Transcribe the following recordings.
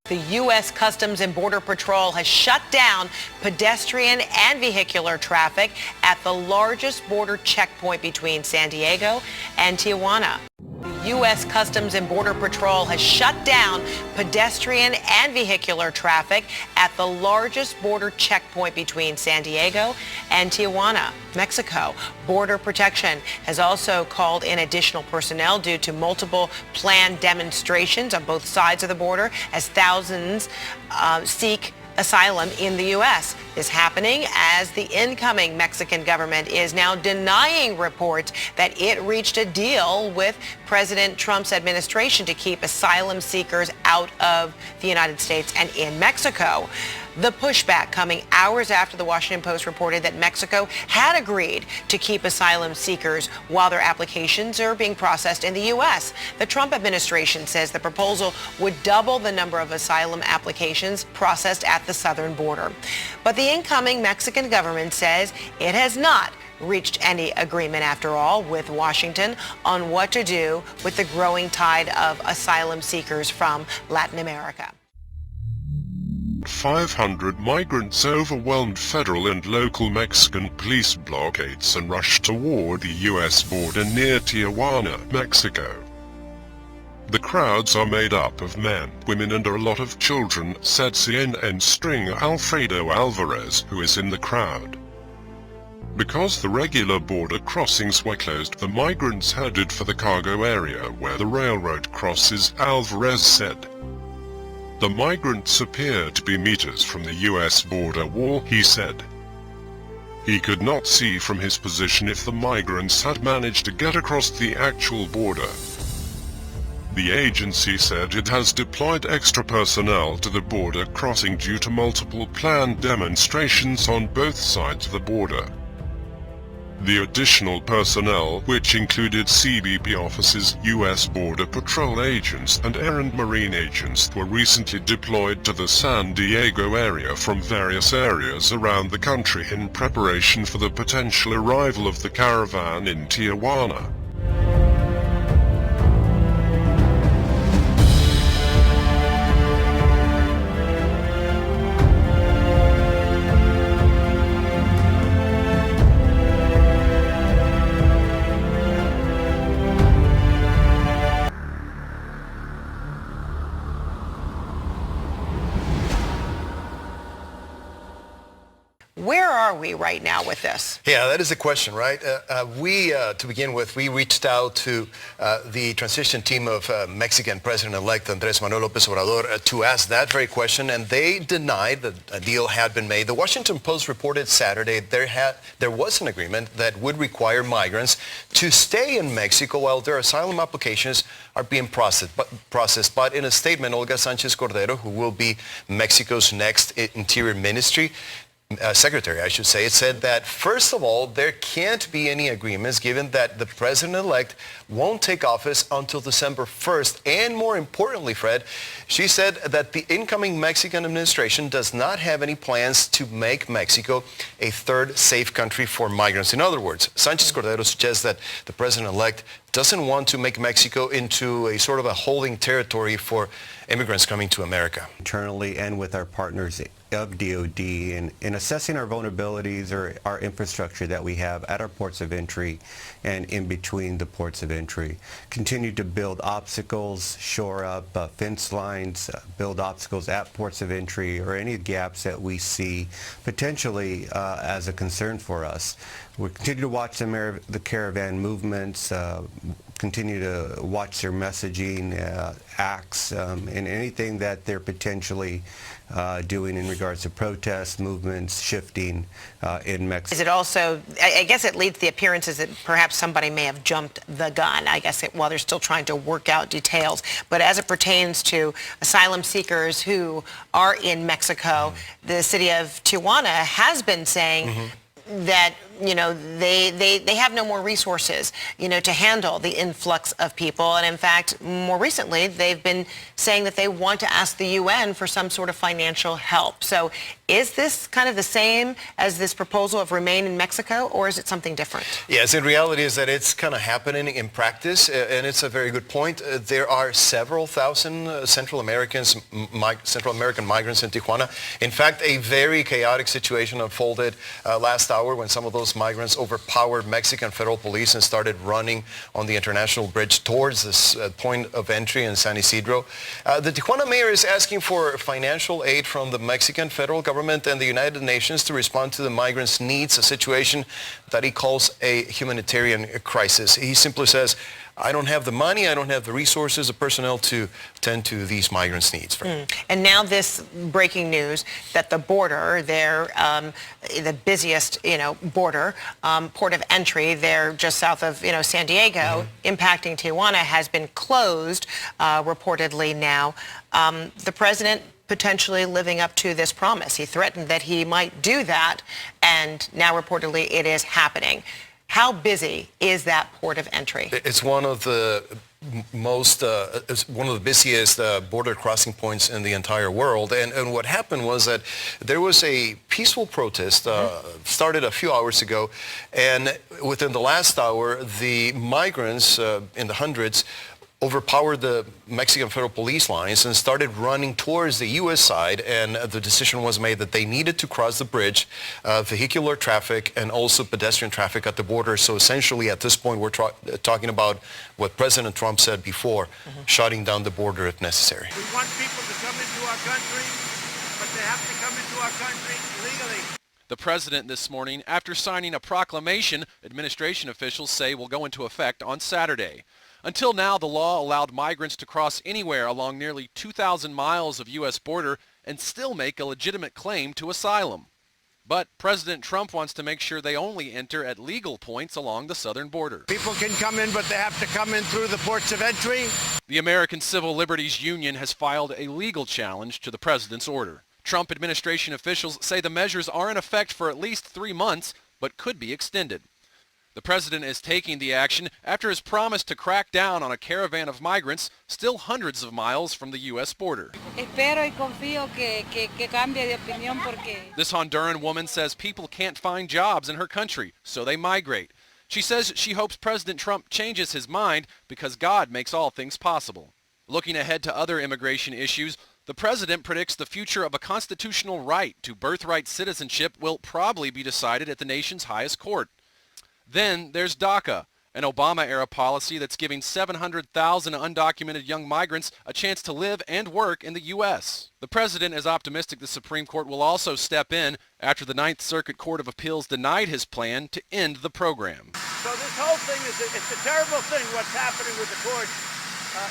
The U.S. Customs and Border Patrol has shut down pedestrian and vehicular traffic at the largest border checkpoint between San Diego and Tijuana. The U.S. Customs and Border Patrol has shut down pedestrian and vehicular traffic at the largest border checkpoint between San Diego and Tijuana, Mexico. Border Protection has also called in additional personnel due to multiple planned demonstrations on both sides of the border as thousands seek asylum in the U.S. is happening as the incoming Mexican government is now denying reports that it reached a deal with President Trump's administration to keep asylum seekers out of the United States and in Mexico. The pushback coming hours after the Washington Post reported that Mexico had agreed to keep asylum seekers while their applications are being processed in the U.S. The Trump administration says the proposal would double the number of asylum applications processed at the southern border. But the incoming Mexican government says it has not reached any agreement after all with Washington on what to do with the growing tide of asylum seekers from Latin America. 500 migrants overwhelmed federal and local Mexican police blockades and rushed toward the U.S. border near Tijuana, Mexico. The crowds are made up of men, women and a lot of children, said CNN string Alfredo Alvarez, who is in the crowd. Because the regular border crossings were closed, the migrants headed for the cargo area where the railroad crosses, Alvarez said. The migrants appear to be meters from the U.S. border wall, he said. He could not see from his position if the migrants had managed to get across the actual border. The agency said it has deployed extra personnel to the border crossing due to multiple planned demonstrations on both sides of the border. The additional personnel, which included CBP officers, U.S. Border Patrol agents, and Air and Marine agents, were recently deployed to the San Diego area from various areas around the country in preparation for the potential arrival of the caravan in Tijuana. Where are we right now with this? Yeah, that is the question, right? To begin with, we reached out to the transition team of Mexican President-elect Andrés Manuel López Obrador to ask that very question, and they denied that a deal had been made. The Washington Post reported Saturday there was an agreement that would require migrants to stay in Mexico while their asylum applications are being processed. But in a statement, Olga Sánchez Cordero, who will be Mexico's next Interior Ministry, Secretary, I should say, it said that, first of all, there can't be any agreements given that the president-elect won't take office until December 1st. And more importantly, Fred, she said that the incoming Mexican administration does not have any plans to make Mexico a third safe country for migrants. In other words, Sánchez Cordero suggests that the president-elect doesn't want to make Mexico into a sort of a holding territory for immigrants coming to America. Internally and with our partners of DOD in assessing our vulnerabilities or our infrastructure that we have at our ports of entry and in between the ports of entry. Continue to build obstacles, shore up fence lines, build obstacles at ports of entry or any gaps that we see potentially as a concern for us. We continue to watch the caravan movements, continue to watch their messaging, acts, and anything that they're potentially doing in regards to protests, movements, shifting in Mexico. Is it also, I guess it leads to the appearances that perhaps somebody may have jumped the gun, I guess, while they're still trying to work out details. But as it pertains to asylum seekers who are in Mexico, the city of Tijuana has been saying that they have no more resources, to handle the influx of people. And in fact, more recently, they've been saying that they want to ask the UN for some sort of financial help. So is this kind of the same as this proposal of remain in Mexico, or is it something different? Yes, in reality is that it's kind of happening in practice, and it's a very good point. There are several thousand Central American migrants in Tijuana. In fact, a very chaotic situation unfolded last hour when some of those migrants overpowered Mexican federal police and started running on the international bridge towards this point of entry in San Isidro. The Tijuana mayor is asking for financial aid from the Mexican federal government and the United Nations to respond to the migrants' needs, a situation that he calls a humanitarian crisis. He simply says, I don't have the money, I don't have the resources, the personnel to tend to these migrants' needs. And now this breaking news that the border, the busiest, border, port of entry there just south of, San Diego, impacting Tijuana, has been closed, reportedly now. The president potentially living up to this promise. He threatened that he might do that, and now reportedly it is happening. How busy is that port of entry? It's one of the it's one of the busiest border crossing points in the entire world. And what happened was that there was a peaceful protest started a few hours ago, and within the last hour, the migrants in the hundreds overpowered the Mexican federal police lines and started running towards the U.S. side, and the decision was made that they needed to cross the bridge, vehicular traffic and also pedestrian traffic at the border. So essentially at this point we're talking about what President Trump said before, shutting down the border if necessary. We want people to come into our country, but they have to come into our country legally. The president this morning, after signing a proclamation administration officials say will go into effect on Saturday. Until now, the law allowed migrants to cross anywhere along nearly 2,000 miles of U.S. border and still make a legitimate claim to asylum. But President Trump wants to make sure they only enter at legal points along the southern border. People can come in, but they have to come in through the ports of entry. The American Civil Liberties Union has filed a legal challenge to the president's order. Trump administration officials say the measures are in effect for at least 3 months, but could be extended. The president is taking the action after his promise to crack down on a caravan of migrants still hundreds of miles from the U.S. border. This Honduran woman says people can't find jobs in her country, so they migrate. She says she hopes President Trump changes his mind because God makes all things possible. Looking ahead to other immigration issues, the president predicts the future of a constitutional right to birthright citizenship will probably be decided at the nation's highest court. Then there's DACA, an Obama-era policy that's giving 700,000 undocumented young migrants a chance to live and work in the U.S. The president is optimistic the Supreme Court will also step in after the Ninth Circuit Court of Appeals denied his plan to end the program. So this whole thing it's a terrible thing what's happening with the courts.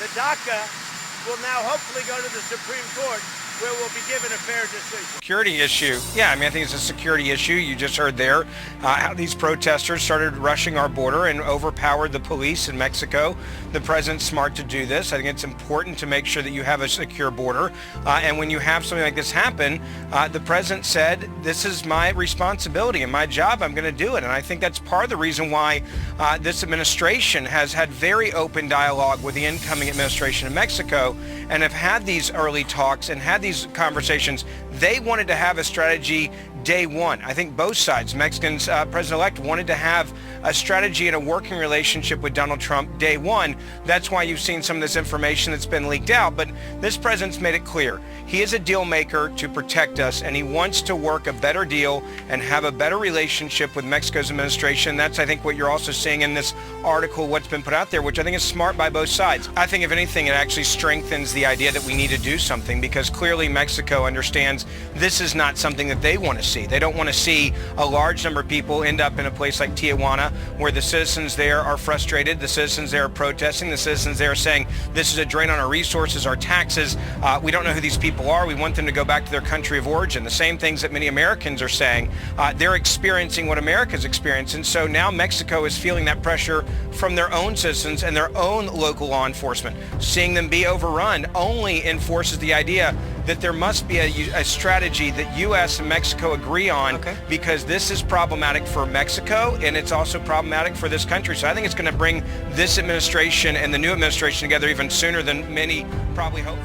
The DACA will now hopefully go to the Supreme Court, where we'll be given a fair decision. Security issue. Yeah, I think it's a security issue. You just heard there how these protesters started rushing our border and overpowered the police in Mexico. The president's smart to do this. I think it's important to make sure that you have a secure border. And when you have something like this happen, the president said, this is my responsibility and my job. I'm going to do it. And I think that's part of the reason why this administration has had very open dialogue with the incoming administration in Mexico and have had these early talks and had these conversations. They wanted to have a strategy day one. I think both sides, Mexicans, President-elect wanted to have a strategy and a working relationship with Donald Trump day one. That's why you've seen some of this information that's been leaked out. But this president's made it clear. He is a deal maker to protect us, and he wants to work a better deal and have a better relationship with Mexico's administration. That's, I think, what you're also seeing in this article, what's been put out there, which I think is smart by both sides. I think, if anything, it actually strengthens the idea that we need to do something, because clearly Mexico understands this is not something that they want to see. They don't want to see a large number of people end up in a place like Tijuana where the citizens there are frustrated, the citizens there are protesting, the citizens there are saying this is a drain on our resources, our taxes. We don't know who these people are. We want them to go back to their country of origin. The same things that many Americans are saying. They're experiencing what America's experiencing. So now Mexico is feeling that pressure from their own citizens and their own local law enforcement. Seeing them be overrun only enforces the idea that there must be a strategy that U.S. and Mexico agree on, because this is problematic for Mexico and it's also problematic for this country. So I think it's going to bring this administration and the new administration together even sooner than many probably hope.